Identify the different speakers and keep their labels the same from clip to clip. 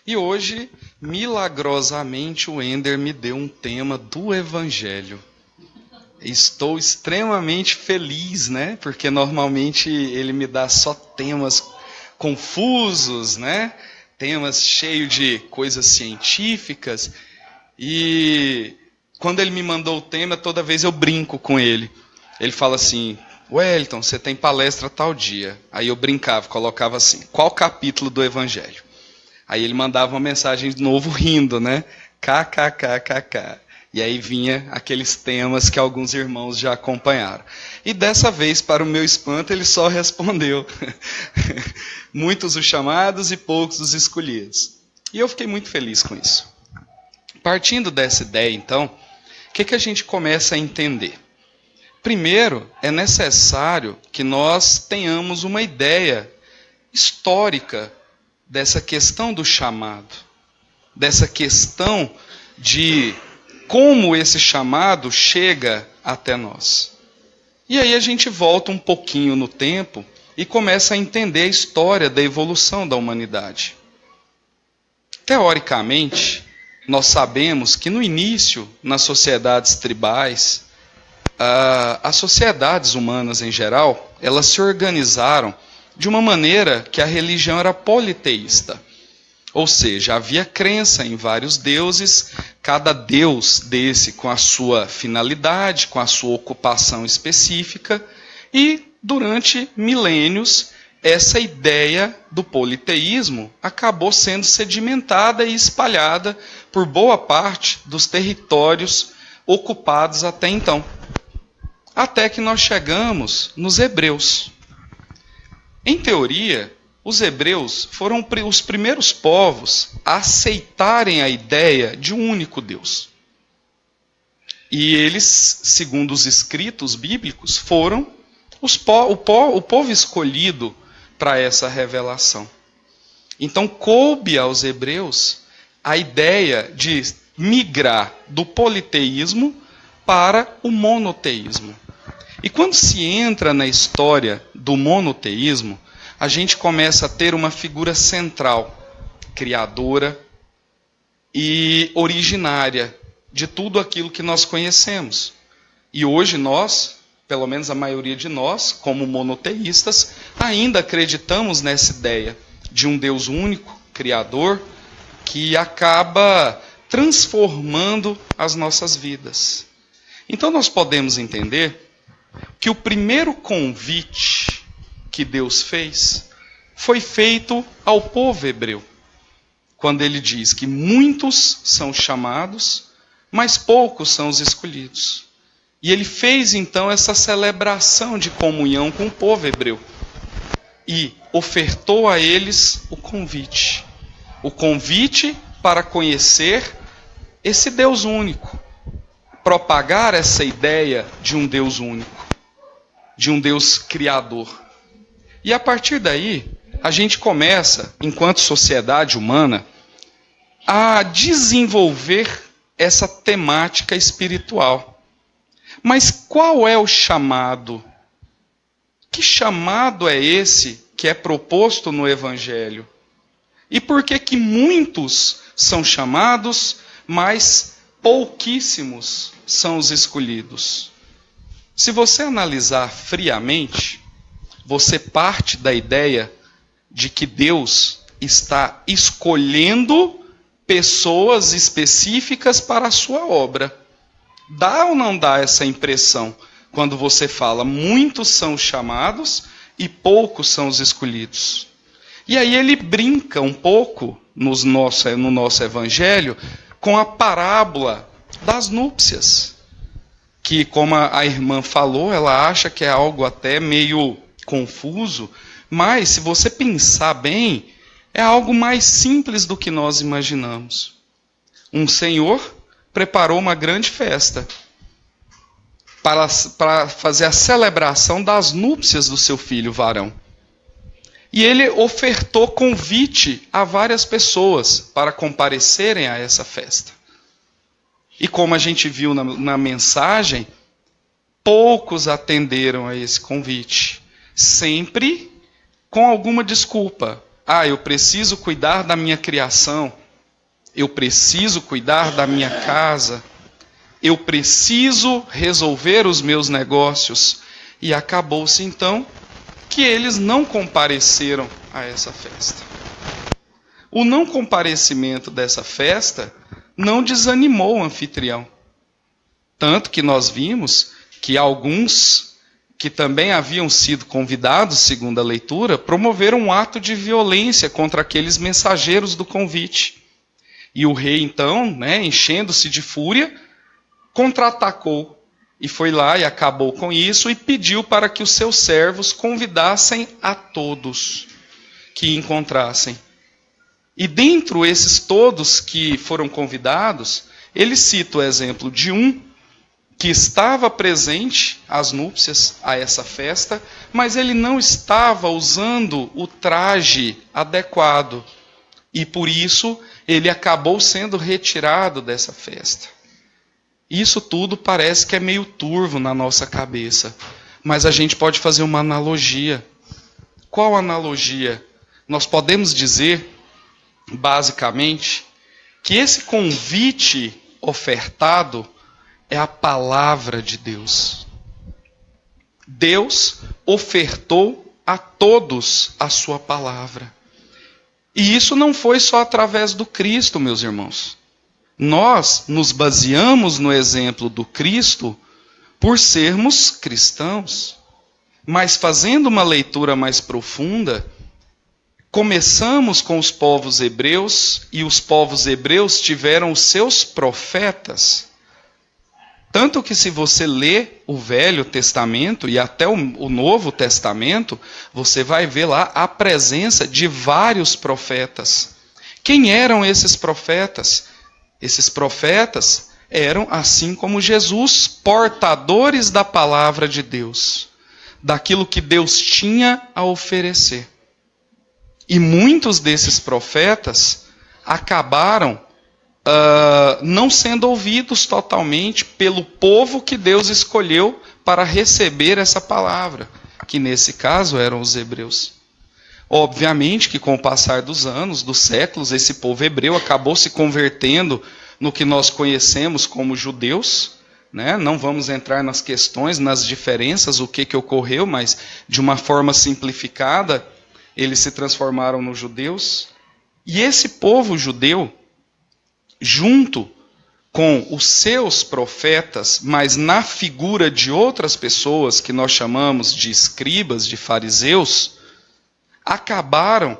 Speaker 1: E hoje, milagrosamente, o Ender me deu um tema do Evangelho. Estou extremamente feliz, né? Porque normalmente ele me dá só temas confusos, né? Temas cheios de coisas científicas. E quando ele me mandou o tema, toda vez eu brinco com ele. Ele fala assim: Wellington, você tem palestra tal dia. Aí eu brincava, colocava assim: qual capítulo do Evangelho? Aí ele mandava uma mensagem de novo rindo, né? KKKKK. E aí vinha aqueles temas que alguns irmãos já acompanharam. E dessa vez, para o meu espanto, ele só respondeu: muitos os chamados e poucos os escolhidos. E eu fiquei muito feliz com isso. Partindo dessa ideia, então, o que a gente começa a entender? Primeiro, é necessário que nós tenhamos uma ideia histórica dessa questão do chamado, dessa questão de como esse chamado chega até nós. E aí a gente volta um pouquinho no tempo e começa a entender a história da evolução da humanidade. Teoricamente, nós sabemos que no início, nas sociedades tribais, as sociedades humanas em geral, elas se organizaram de uma maneira que a religião era politeísta. Ou seja, havia crença em vários deuses, cada deus desse com a sua finalidade, com a sua ocupação específica, e durante milênios, essa ideia do politeísmo acabou sendo sedimentada e espalhada por boa parte dos territórios ocupados até então. Até que nós chegamos nos hebreus. Em teoria, os hebreus foram os primeiros povos a aceitarem a ideia de um único Deus. E eles, segundo os escritos bíblicos, foram o povo escolhido para essa revelação. Então, coube aos hebreus a ideia de migrar do politeísmo para o monoteísmo. E quando se entra na história do monoteísmo, a gente começa a ter uma figura central, criadora e originária de tudo aquilo que nós conhecemos. E hoje nós, pelo menos a maioria de nós, como monoteístas, ainda acreditamos nessa ideia de um Deus único, criador, que acaba transformando as nossas vidas. Então nós podemos entender que o primeiro convite que Deus fez foi feito ao povo hebreu, quando ele diz que muitos são chamados, mas poucos são os escolhidos. E ele fez então essa celebração de comunhão com o povo hebreu e ofertou a eles o convite para conhecer esse Deus único, propagar essa ideia de um Deus único, de um Deus criador. E a partir daí, a gente começa, enquanto sociedade humana, a desenvolver essa temática espiritual. Mas qual é o chamado? Que chamado é esse que é proposto no Evangelho? E por que muitos são chamados, mas pouquíssimos são os escolhidos? Se você analisar friamente, você parte da ideia de que Deus está escolhendo pessoas específicas para a sua obra. Dá ou não dá essa impressão quando você fala muitos são chamados e poucos são os escolhidos? E aí ele brinca um pouco no nosso evangelho com a parábola das núpcias, que, como a irmã falou, ela acha que é algo até meio confuso, mas se você pensar bem, é algo mais simples do que nós imaginamos. Um senhor preparou uma grande festa para fazer a celebração das núpcias do seu filho varão. E ele ofertou convite a várias pessoas para comparecerem a essa festa. E como a gente viu na mensagem, poucos atenderam a esse convite. Sempre com alguma desculpa. eu preciso cuidar da minha criação, eu preciso cuidar da minha casa, eu preciso resolver os meus negócios. E acabou-se então que eles não compareceram a essa festa. O não comparecimento dessa festa não desanimou o anfitrião. Tanto que nós vimos que alguns que também haviam sido convidados, segundo a leitura, promoveram um ato de violência contra aqueles mensageiros do convite. E o rei, então, enchendo-se de fúria, contra-atacou e foi lá e acabou com isso e pediu para que os seus servos convidassem a todos que encontrassem. E dentre esses todos que foram convidados, ele cita o exemplo de um que estava presente às núpcias, a essa festa, mas ele não estava usando o traje adequado. E por isso ele acabou sendo retirado dessa festa. Isso tudo parece que é meio turvo na nossa cabeça, mas a gente pode fazer uma analogia. Qual analogia? Nós podemos dizer, basicamente, que esse convite ofertado é a palavra de Deus. Deus ofertou a todos a sua palavra. E isso não foi só através do Cristo, meus irmãos. Nós nos baseamos no exemplo do Cristo por sermos cristãos. Mas fazendo uma leitura mais profunda, começamos com os povos hebreus, e os povos hebreus tiveram os seus profetas. Tanto que se você lê o Velho Testamento e até o Novo Testamento, você vai ver lá a presença de vários profetas. Quem eram esses profetas? Esses profetas eram, assim como Jesus, portadores da palavra de Deus, daquilo que Deus tinha a oferecer. E muitos desses profetas acabaram não sendo ouvidos totalmente pelo povo que Deus escolheu para receber essa palavra, que nesse caso eram os hebreus. Obviamente que com o passar dos anos, dos séculos, esse povo hebreu acabou se convertendo no que nós conhecemos como judeus. Não vamos entrar nas questões, nas diferenças, o que ocorreu, mas de uma forma simplificada, eles se transformaram nos judeus. E esse povo judeu, junto com os seus profetas, mas na figura de outras pessoas que nós chamamos de escribas, de fariseus, acabaram,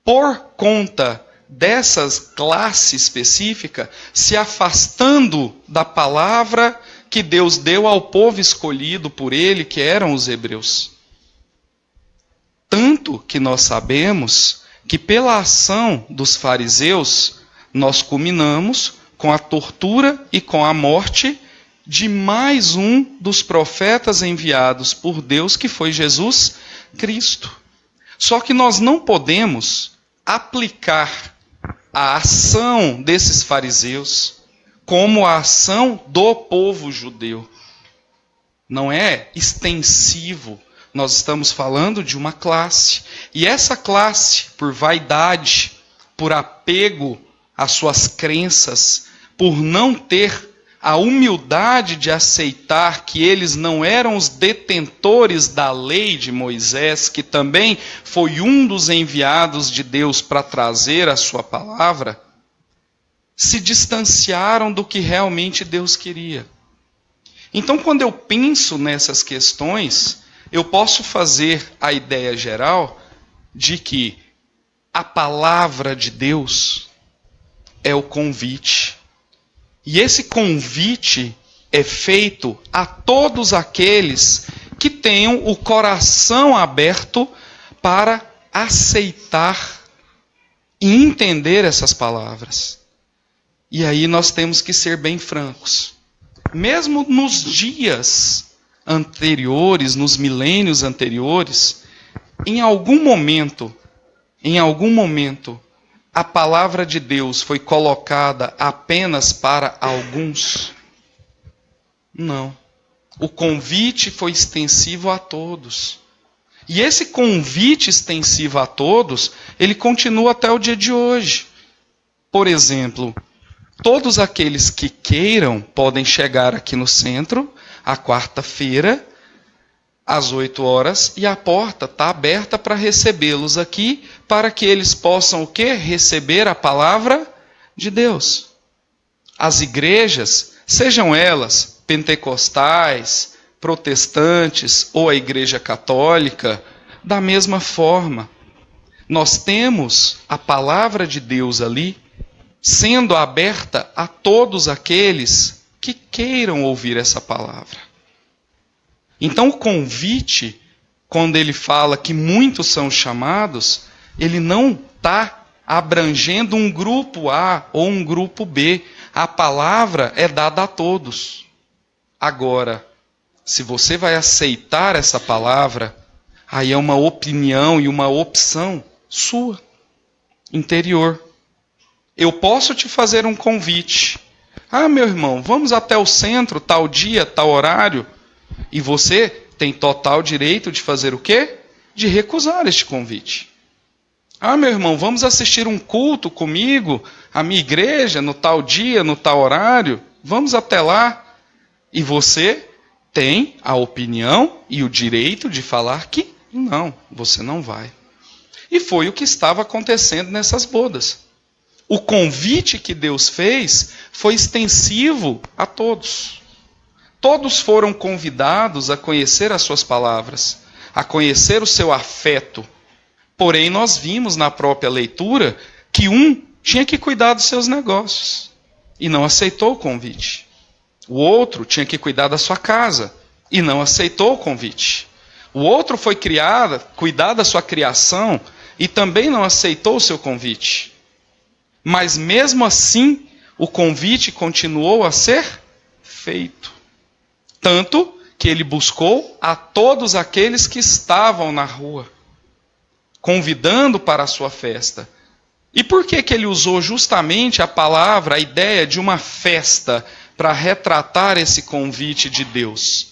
Speaker 1: por conta dessas classe específica, se afastando da palavra que Deus deu ao povo escolhido por ele, que eram os hebreus. Tanto que nós sabemos que pela ação dos fariseus, nós culminamos com a tortura e com a morte de mais um dos profetas enviados por Deus, que foi Jesus Cristo. Só que nós não podemos aplicar a ação desses fariseus como a ação do povo judeu. Não é extensivo. Nós estamos falando de uma classe. E essa classe, por vaidade, por apego às suas crenças, por não ter a humildade de aceitar que eles não eram os detentores da lei de Moisés, que também foi um dos enviados de Deus para trazer a sua palavra, se distanciaram do que realmente Deus queria. Então, quando eu penso nessas questões, eu posso fazer a ideia geral de que a palavra de Deus é o convite. E esse convite é feito a todos aqueles que tenham o coração aberto para aceitar e entender essas palavras. E aí nós temos que ser bem francos. Mesmo nos dias anteriores, nos milênios anteriores, em algum momento, a palavra de Deus foi colocada apenas para alguns? Não. O convite foi extensivo a todos. E esse convite extensivo a todos, ele continua até o dia de hoje. Por exemplo, todos aqueles que queiram podem chegar aqui no centro, à quarta-feira, às 8 horas, e a porta está aberta para recebê-los aqui, para que eles possam o quê? Receber a palavra de Deus. As igrejas, sejam elas pentecostais, protestantes ou a igreja católica, da mesma forma. Nós temos a palavra de Deus ali, sendo aberta a todos aqueles que queiram ouvir essa palavra. Então o convite, quando ele fala que muitos são chamados, ele não está abrangendo um grupo A ou um grupo B. A palavra é dada a todos. Agora, se você vai aceitar essa palavra, aí é uma opinião e uma opção sua, interior. Eu posso te fazer um convite. Ah, meu irmão, vamos até o centro, tal dia, tal horário. E você tem total direito de fazer o quê? De recusar este convite. Ah, meu irmão, vamos assistir um culto comigo, a minha igreja, no tal dia, no tal horário. Vamos até lá. E você tem a opinião e o direito de falar que não, você não vai. E foi o que estava acontecendo nessas bodas. O convite que Deus fez foi extensivo a todos. Todos foram convidados a conhecer as suas palavras, a conhecer o seu afeto. Porém, nós vimos na própria leitura que um tinha que cuidar dos seus negócios e não aceitou o convite. O outro tinha que cuidar da sua casa e não aceitou o convite. O outro foi cuidar da sua criação e também não aceitou o seu convite. Mas mesmo assim, o convite continuou a ser feito. Tanto que ele buscou a todos aqueles que estavam na rua, convidando para a sua festa. E por que ele usou justamente a palavra, a ideia de uma festa, para retratar esse convite de Deus?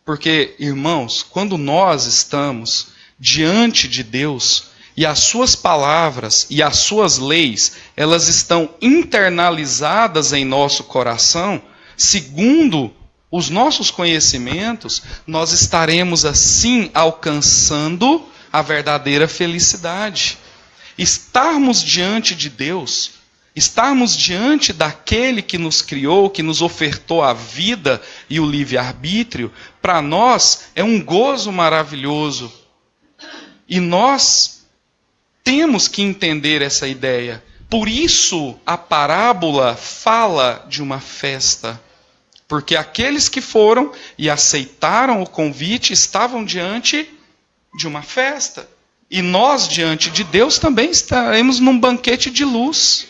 Speaker 1: Porque, irmãos, quando nós estamos diante de Deus, e as suas palavras e as suas leis, elas estão internalizadas em nosso coração, segundo os nossos conhecimentos, nós estaremos assim alcançando a verdadeira felicidade. Estarmos diante de Deus, estarmos diante daquele que nos criou, que nos ofertou a vida e o livre-arbítrio, para nós é um gozo maravilhoso. E nós temos que entender essa ideia. Por isso a parábola fala de uma festa. Porque aqueles que foram e aceitaram o convite estavam diante de uma festa. E nós, diante de Deus, também estaremos num banquete de luz.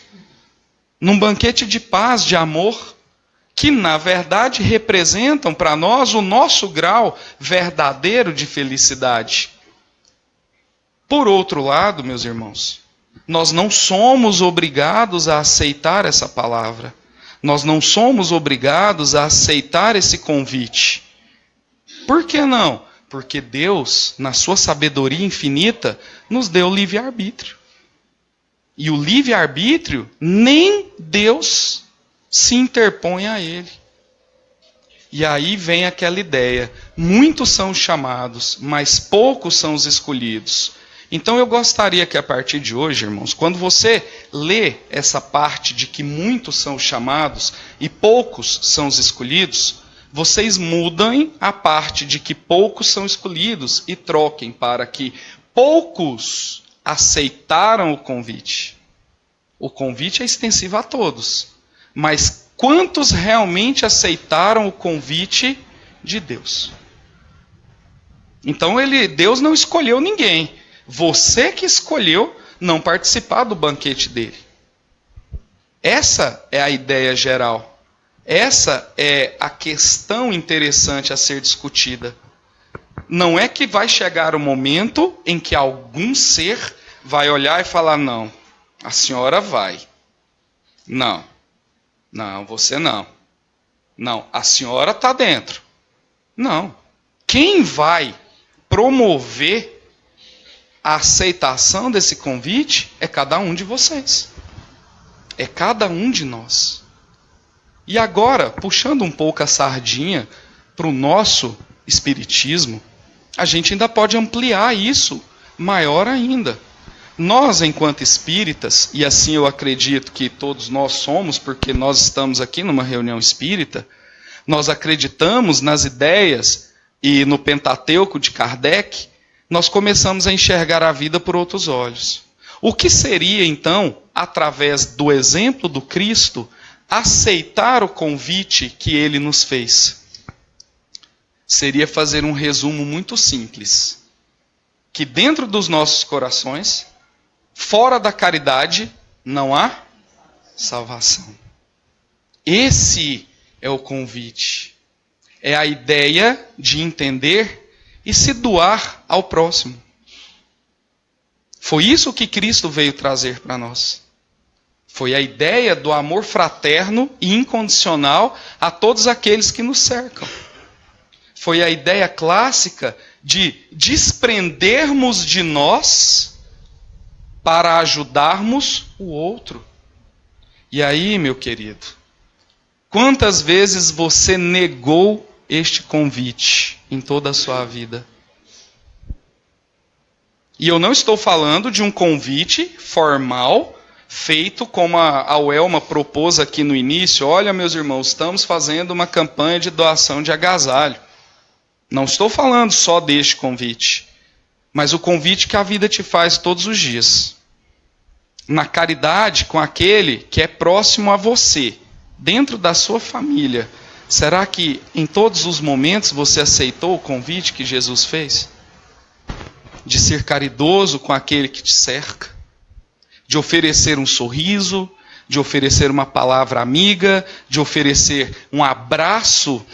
Speaker 1: Num banquete de paz, de amor. Que, na verdade, representam para nós o nosso grau verdadeiro de felicidade. Por outro lado, meus irmãos, nós não somos obrigados a aceitar essa palavra. Nós não somos obrigados a aceitar esse convite. Por que não? Porque Deus, na sua sabedoria infinita, nos deu livre-arbítrio. E o livre-arbítrio, nem Deus se interpõe a ele. E aí vem aquela ideia, muitos são chamados, mas poucos são os escolhidos. Então eu gostaria que a partir de hoje, irmãos, quando você lê essa parte de que muitos são chamados e poucos são os escolhidos, vocês mudem a parte de que poucos são escolhidos e troquem para que poucos aceitaram o convite. O convite é extensivo a todos, mas quantos realmente aceitaram o convite de Deus? Então Deus não escolheu ninguém. Você que escolheu não participar do banquete dele. Essa é a ideia geral. Essa é a questão interessante a ser discutida. Não é que vai chegar o momento em que algum ser vai olhar e falar, não, a senhora vai. Não, você não. Não, a senhora está dentro. Não. Quem vai promover a aceitação desse convite é cada um de vocês. É cada um de nós. E agora, puxando um pouco a sardinha para o nosso espiritismo, a gente ainda pode ampliar isso maior ainda. Nós, enquanto espíritas, e assim eu acredito que todos nós somos, porque nós estamos aqui numa reunião espírita, nós acreditamos nas ideias e no Pentateuco de Kardec, nós começamos a enxergar a vida por outros olhos. O que seria, então, através do exemplo do Cristo, aceitar o convite que ele nos fez? Seria fazer um resumo muito simples. Que dentro dos nossos corações, fora da caridade, não há salvação. Esse é o convite. É a ideia de entender e se doar ao próximo. Foi isso que Cristo veio trazer para nós. Foi a ideia do amor fraterno e incondicional a todos aqueles que nos cercam. Foi a ideia clássica de desprendermos de nós para ajudarmos o outro. E aí, meu querido, quantas vezes você negou este convite em toda a sua vida? E eu não estou falando de um convite formal, feito como a Welma propôs aqui no início. Olha, meus irmãos, estamos fazendo uma campanha de doação de agasalho. Não estou falando só deste convite, mas o convite que a vida te faz todos os dias. Na caridade com aquele que é próximo a você, dentro da sua família. Será que em todos os momentos você aceitou o convite que Jesus fez? De ser caridoso com aquele que te cerca, de oferecer um sorriso, de oferecer uma palavra amiga, de oferecer um abraço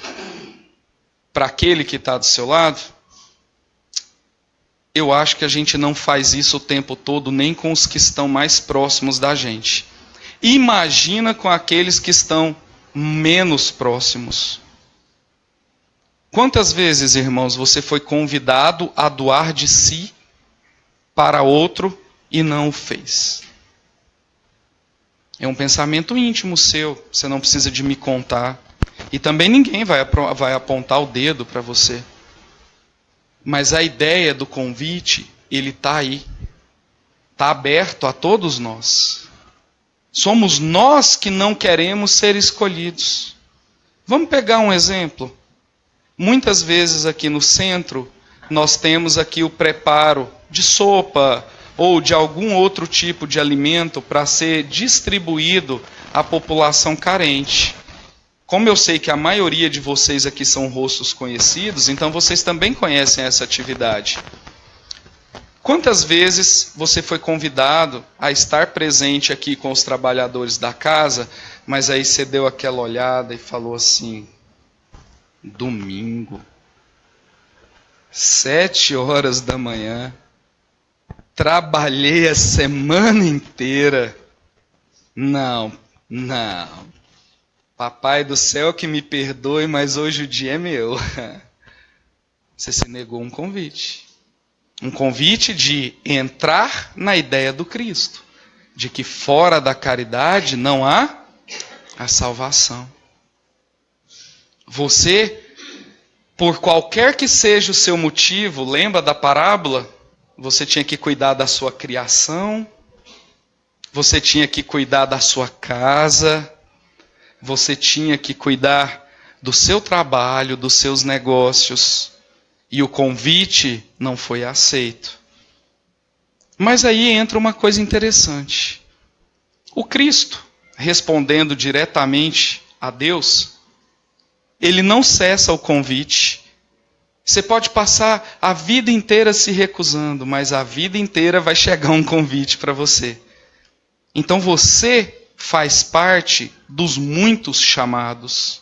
Speaker 1: para aquele que está do seu lado? Eu acho que a gente não faz isso o tempo todo, nem com os que estão mais próximos da gente. Imagina com aqueles que estão menos próximos. Quantas vezes, irmãos, você foi convidado a doar de si para outro e não o fez? É um pensamento íntimo seu, você não precisa de me contar. E também ninguém vai apontar o dedo para você. Mas a ideia do convite, ele está aí. Está aberto a todos nós. Somos nós que não queremos ser escolhidos. Vamos pegar um exemplo. Muitas vezes aqui no centro, nós temos aqui o preparo de sopa ou de algum outro tipo de alimento para ser distribuído à população carente. Como eu sei que a maioria de vocês aqui são rostos conhecidos, então vocês também conhecem essa atividade. Quantas vezes você foi convidado a estar presente aqui com os trabalhadores da casa, mas aí você deu aquela olhada e falou assim: domingo, 7h da manhã, trabalhei a semana inteira. Não. Papai do céu que me perdoe, mas hoje o dia é meu. Você se negou um convite. Um convite de entrar na ideia do Cristo. De que fora da caridade não há a salvação. Você, por qualquer que seja o seu motivo, lembra da parábola? Você tinha que cuidar da sua criação. Você tinha que cuidar da sua casa. Você tinha que cuidar do seu trabalho, dos seus negócios, e o convite não foi aceito. Mas aí entra uma coisa interessante. O Cristo, respondendo diretamente a Deus, ele não cessa o convite. Você pode passar a vida inteira se recusando, mas a vida inteira vai chegar um convite para você. Então você faz parte dos muitos chamados.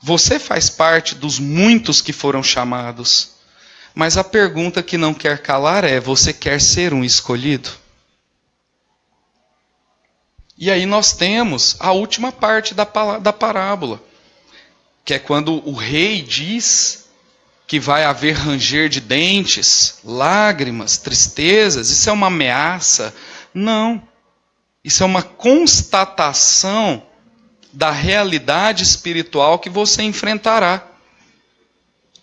Speaker 1: Você faz parte dos muitos que foram chamados. Mas a pergunta que não quer calar é: você quer ser um escolhido? E aí nós temos a última parte da parábola, que é quando o rei diz que vai haver ranger de dentes, lágrimas, tristezas, isso é uma ameaça. Não. Isso é uma constatação da realidade espiritual que você enfrentará.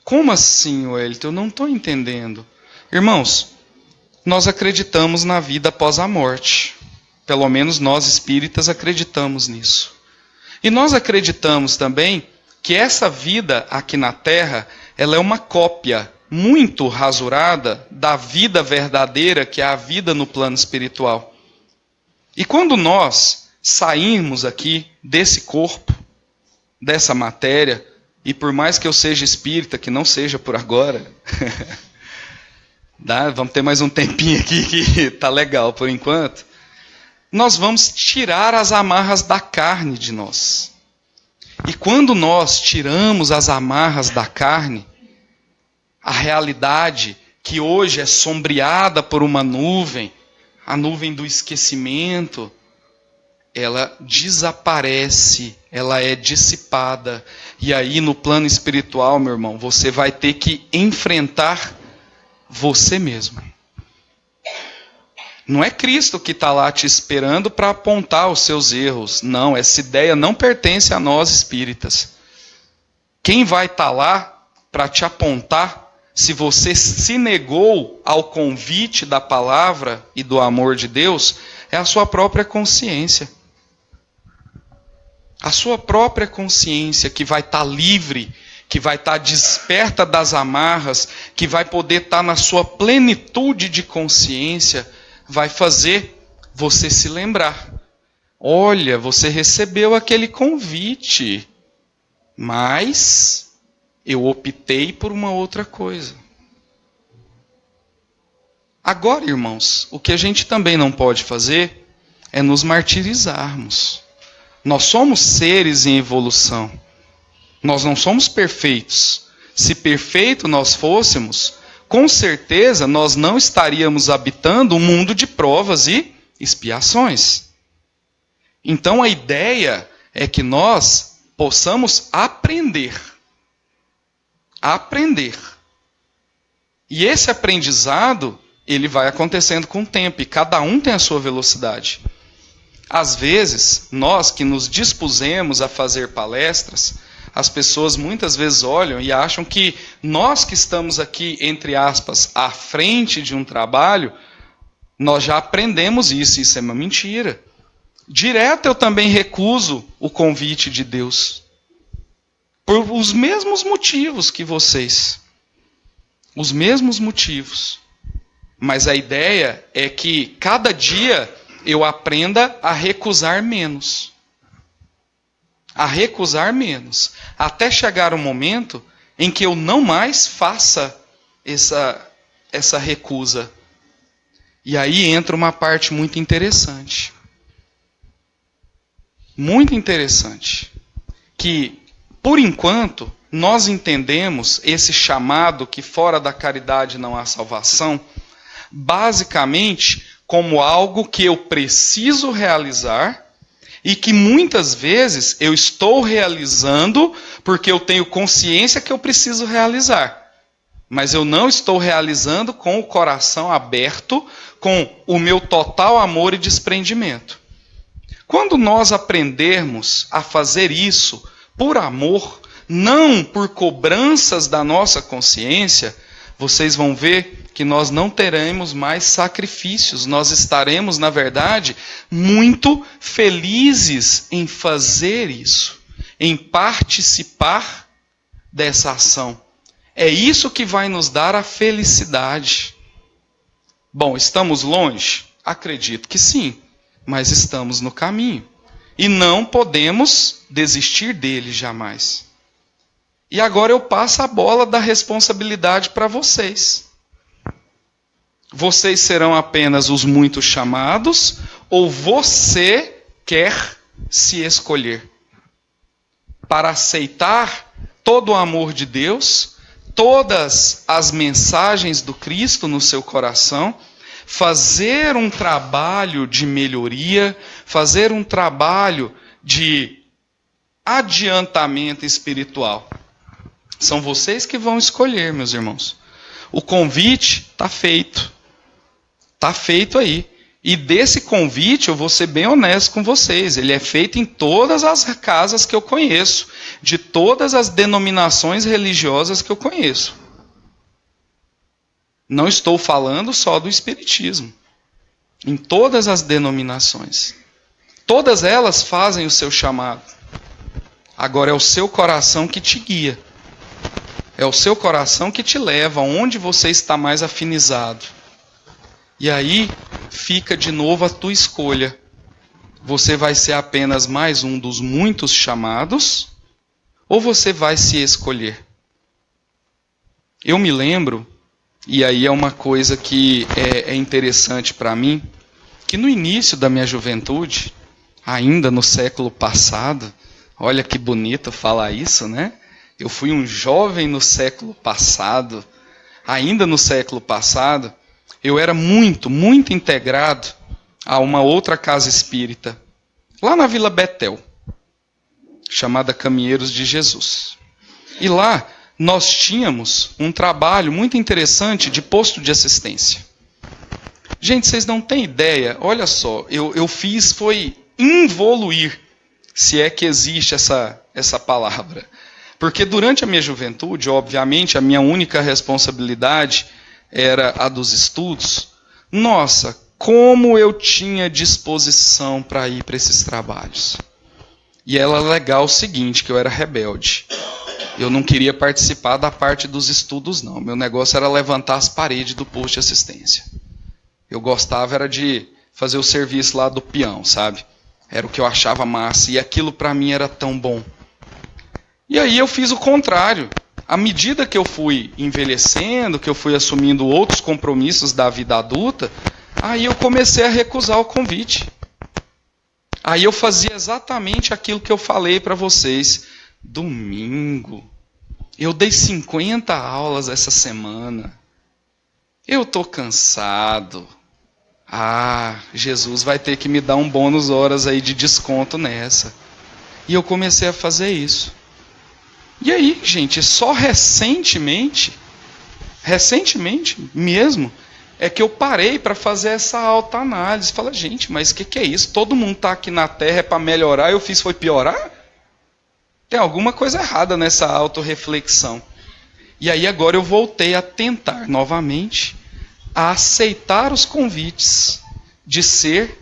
Speaker 1: Como assim, Wellington? Eu não estou entendendo. Irmãos, nós acreditamos na vida após a morte. Pelo menos nós espíritas acreditamos nisso. E nós acreditamos também que essa vida aqui na Terra, ela é uma cópia muito rasurada da vida verdadeira, que é a vida no plano espiritual. E quando nós sairmos aqui desse corpo, dessa matéria, e por mais que eu seja espírita, que não seja por agora, vamos ter mais um tempinho aqui que tá legal por enquanto, nós vamos tirar as amarras da carne de nós. E quando nós tiramos as amarras da carne, a realidade que hoje é sombreada por uma nuvem, a nuvem do esquecimento, ela desaparece, ela é dissipada. E aí no plano espiritual, meu irmão, você vai ter que enfrentar você mesmo. Não é Cristo que está lá te esperando para apontar os seus erros. Não, essa ideia não pertence a nós espíritas. Quem vai estar lá para te apontar se você se negou ao convite da palavra e do amor de Deus é a sua própria consciência. A sua própria consciência que vai estar livre, que vai estar desperta das amarras, que vai poder estar na sua plenitude de consciência, vai fazer você se lembrar. Olha, você recebeu aquele convite, mas eu optei por uma outra coisa. Agora, irmãos, o que a gente também não pode fazer é nos martirizarmos. Nós somos seres em evolução. Nós não somos perfeitos. Se perfeito nós fôssemos, com certeza nós não estaríamos habitando um mundo de provas e expiações. Então a ideia é que nós possamos aprender. Aprender. E esse aprendizado, ele vai acontecendo com o tempo, e cada um tem a sua velocidade. Às vezes, nós que nos dispusemos a fazer palestras, as pessoas muitas vezes olham e acham que nós que estamos aqui, entre aspas, à frente de um trabalho, nós já aprendemos isso. Isso é uma mentira. Direto eu também recuso o convite de Deus. Por os mesmos motivos que vocês. Os mesmos motivos. Mas a ideia é que cada dia eu aprenda a recusar menos. A recusar menos. Até chegar um momento em que eu não mais faça essa recusa. E aí entra uma parte muito interessante. Muito interessante. Que, por enquanto, nós entendemos esse chamado que fora da caridade não há salvação, basicamente como algo que eu preciso realizar e que muitas vezes eu estou realizando porque eu tenho consciência que eu preciso realizar. Mas eu não estou realizando com o coração aberto, com o meu total amor e desprendimento. Quando nós aprendermos a fazer isso por amor, não por cobranças da nossa consciência, vocês vão ver que nós não teremos mais sacrifícios. Nós estaremos, na verdade, muito felizes em fazer isso, em participar dessa ação. É isso que vai nos dar a felicidade. Bom, estamos longe? Acredito que sim, mas estamos no caminho. E não podemos desistir dele jamais. E agora eu passo a bola da responsabilidade para vocês. Vocês serão apenas os muitos chamados, ou você quer se escolher para aceitar todo o amor de Deus, todas as mensagens do Cristo no seu coração, fazer um trabalho de melhoria, fazer um trabalho de adiantamento espiritual. São vocês que vão escolher, meus irmãos. O convite está feito. Está feito aí. E desse convite, eu vou ser bem honesto com vocês, ele é feito em todas as casas que eu conheço, de todas as denominações religiosas que eu conheço. Não estou falando só do Espiritismo. Em todas as denominações. Todas elas fazem o seu chamado. Agora é o seu coração que te guia. É o seu coração que te leva aonde você está mais afinizado. E aí fica de novo a tua escolha. Você vai ser apenas mais um dos muitos chamados? Ou você vai se escolher? Eu me lembro, e aí é uma coisa que é interessante para mim, que no início da minha juventude, ainda no século passado, olha que bonito falar isso, né? Eu fui um jovem no século passado, ainda no século passado, eu era muito integrado a uma outra casa espírita, lá na Vila Betel, chamada Caminheiros de Jesus. E lá nós tínhamos um trabalho muito interessante de posto de assistência. Gente, vocês não têm ideia, olha só, eu fiz foi involuir, se é que existe essa palavra. Porque durante a minha juventude, obviamente, a minha única responsabilidade era a dos estudos. Nossa, como eu tinha disposição para ir para esses trabalhos. E era legal o seguinte, que eu era rebelde. Eu não queria participar da parte dos estudos, não. Meu negócio era levantar as paredes do posto de assistência. Eu gostava era de fazer o serviço lá do peão, sabe? Era o que eu achava massa. E aquilo para mim era tão bom. E aí eu fiz o contrário. À medida que eu fui envelhecendo, que eu fui assumindo outros compromissos da vida adulta, aí eu comecei a recusar o convite. Aí eu fazia exatamente aquilo que eu falei para vocês. Domingo, eu dei 50 aulas essa semana. Eu estou cansado. Jesus vai ter que me dar um bônus horas aí de desconto nessa. E eu comecei a fazer isso. E aí, gente, só recentemente mesmo, é que eu parei para fazer essa autoanálise. Fala, gente, mas o que é isso? Todo mundo está aqui na Terra é para melhorar, eu fiz foi piorar? Tem alguma coisa errada nessa autorreflexão. E aí agora eu voltei a tentar novamente a aceitar os convites de ser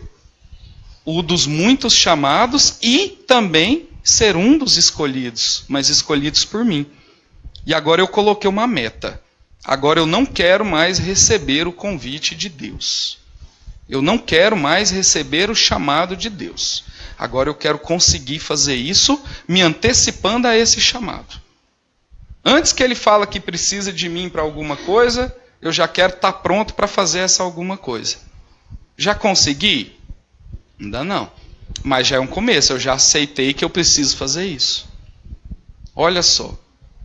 Speaker 1: o dos muitos chamados e também ser um dos escolhidos, mas escolhidos por mim. E agora eu coloquei uma meta. Agora eu não quero mais receber o convite de Deus. Eu não quero mais receber o chamado de Deus. Agora eu quero conseguir fazer isso me antecipando a esse chamado. Antes que ele fala que precisa de mim para alguma coisa, eu já quero estar pronto para fazer essa alguma coisa. Já consegui? Ainda não. Mas já é um começo, eu já aceitei que eu preciso fazer isso. Olha só,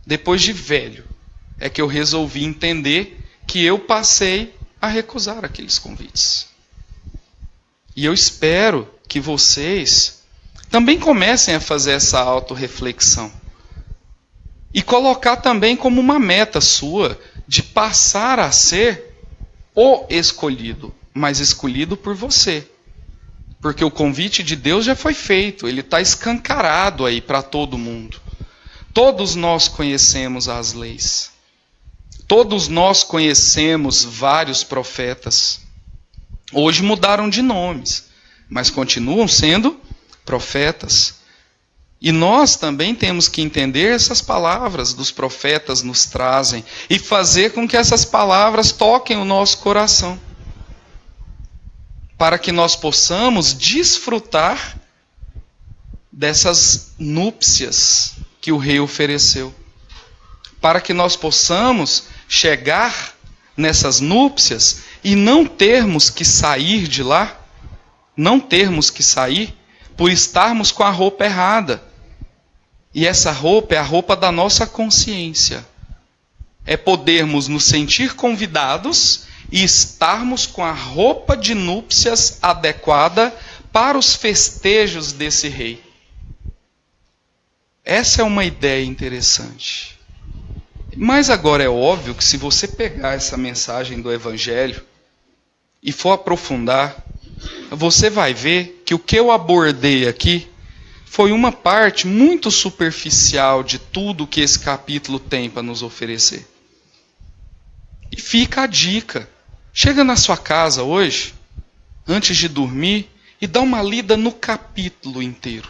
Speaker 1: depois de velho, é que eu resolvi entender que eu passei a recusar aqueles convites. E eu espero que vocês também comecem a fazer essa autorreflexão. E colocar também como uma meta sua de passar a ser o escolhido, mas escolhido por você. Porque o convite de Deus já foi feito, ele está escancarado aí para todo mundo. Todos nós conhecemos as leis. Todos nós conhecemos vários profetas. Hoje mudaram de nomes, mas continuam sendo profetas. E nós também temos que entender essas palavras dos profetas nos trazem e fazer com que essas palavras toquem o nosso coração, para que nós possamos desfrutar dessas núpcias que o rei ofereceu. Para que nós possamos chegar nessas núpcias e não termos que sair de lá, não termos que sair por estarmos com a roupa errada. E essa roupa é a roupa da nossa consciência. É podermos nos sentir convidados e estarmos com a roupa de núpcias adequada para os festejos desse rei. Essa é uma ideia interessante. Mas agora é óbvio que se você pegar essa mensagem do Evangelho e for aprofundar, você vai ver que o que eu abordei aqui foi uma parte muito superficial de tudo que esse capítulo tem para nos oferecer. E fica a dica. Chega na sua casa hoje, antes de dormir, e dá uma lida no capítulo inteiro.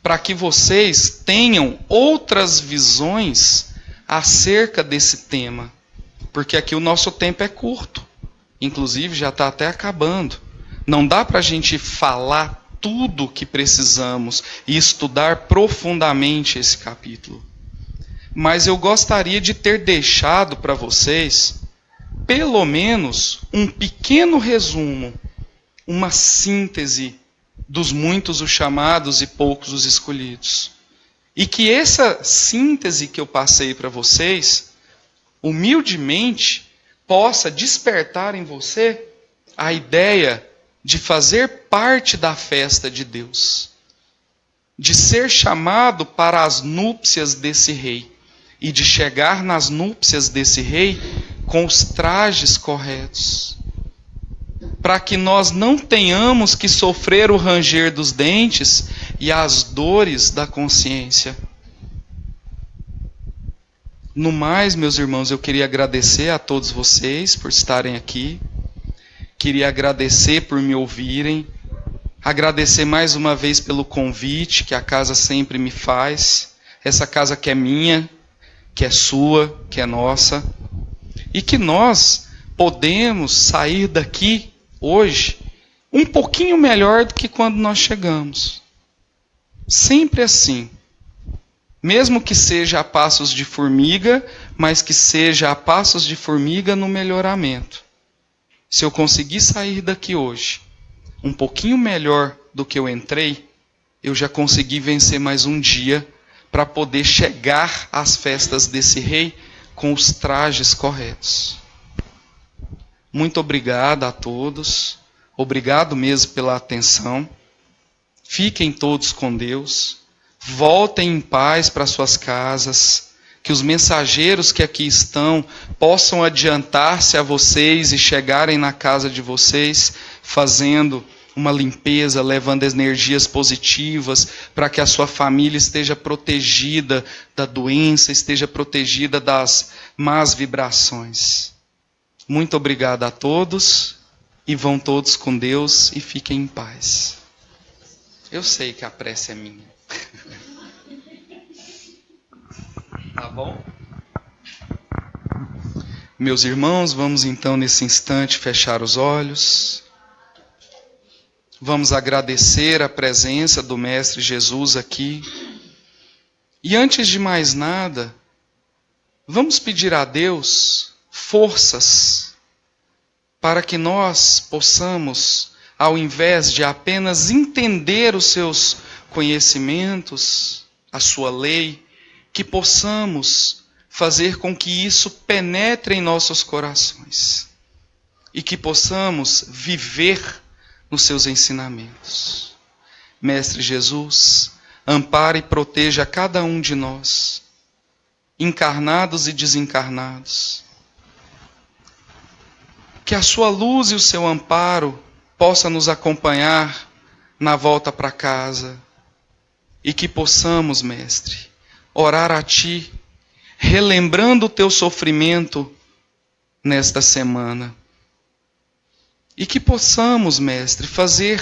Speaker 1: Para que vocês tenham outras visões acerca desse tema. Porque aqui o nosso tempo é curto. Inclusive já está até acabando. Não dá para a gente falar tudo o que precisamos e estudar profundamente esse capítulo. Mas eu gostaria de ter deixado para vocês, pelo menos, um pequeno resumo, uma síntese dos muitos os chamados e poucos os escolhidos. E que essa síntese que eu passei para vocês, humildemente, possa despertar em você a ideia de fazer parte da festa de Deus, de ser chamado para as núpcias desse rei e de chegar nas núpcias desse rei com os trajes corretos, para que nós não tenhamos que sofrer o ranger dos dentes e as dores da consciência. No mais, meus irmãos, eu queria agradecer a todos vocês por estarem aqui. Queria agradecer por me ouvirem, agradecer mais uma vez pelo convite que a casa sempre me faz, essa casa que é minha, que é sua, que é nossa, e que nós podemos sair daqui hoje um pouquinho melhor do que quando nós chegamos. Sempre assim. Mesmo que seja a passos de formiga, mas que seja a passos de formiga no melhoramento. Se eu conseguir sair daqui hoje um pouquinho melhor do que eu entrei, eu já consegui vencer mais um dia para poder chegar às festas desse rei com os trajes corretos. Muito obrigado a todos. Obrigado mesmo pela atenção. Fiquem todos com Deus. Voltem em paz para suas casas. Que os mensageiros que aqui estão possam adiantar-se a vocês e chegarem na casa de vocês fazendo uma limpeza, levando energias positivas para que a sua família esteja protegida da doença, esteja protegida das más vibrações. Muito obrigado a todos e vão todos com Deus e fiquem em paz. Eu sei que a prece é minha. Tá bom? Meus irmãos, vamos então nesse instante fechar os olhos. Vamos agradecer a presença do Mestre Jesus aqui. E antes de mais nada, vamos pedir a Deus forças para que nós possamos, ao invés de apenas entender os seus conhecimentos, a sua lei, que possamos fazer com que isso penetre em nossos corações e que possamos viver nos seus ensinamentos. Mestre Jesus, ampare e proteja cada um de nós, encarnados e desencarnados. Que a sua luz e o seu amparo possa nos acompanhar na volta para casa e que possamos, Mestre, orar a Ti, relembrando o Teu sofrimento nesta semana. E que possamos, Mestre, fazer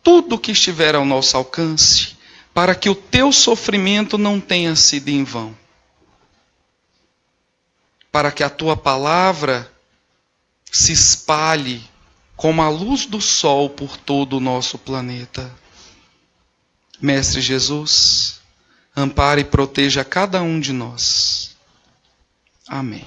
Speaker 1: tudo o que estiver ao nosso alcance para que o Teu sofrimento não tenha sido em vão. Para que a Tua palavra se espalhe como a luz do sol por todo o nosso planeta. Mestre Jesus, ampare e proteja cada um de nós. Amém.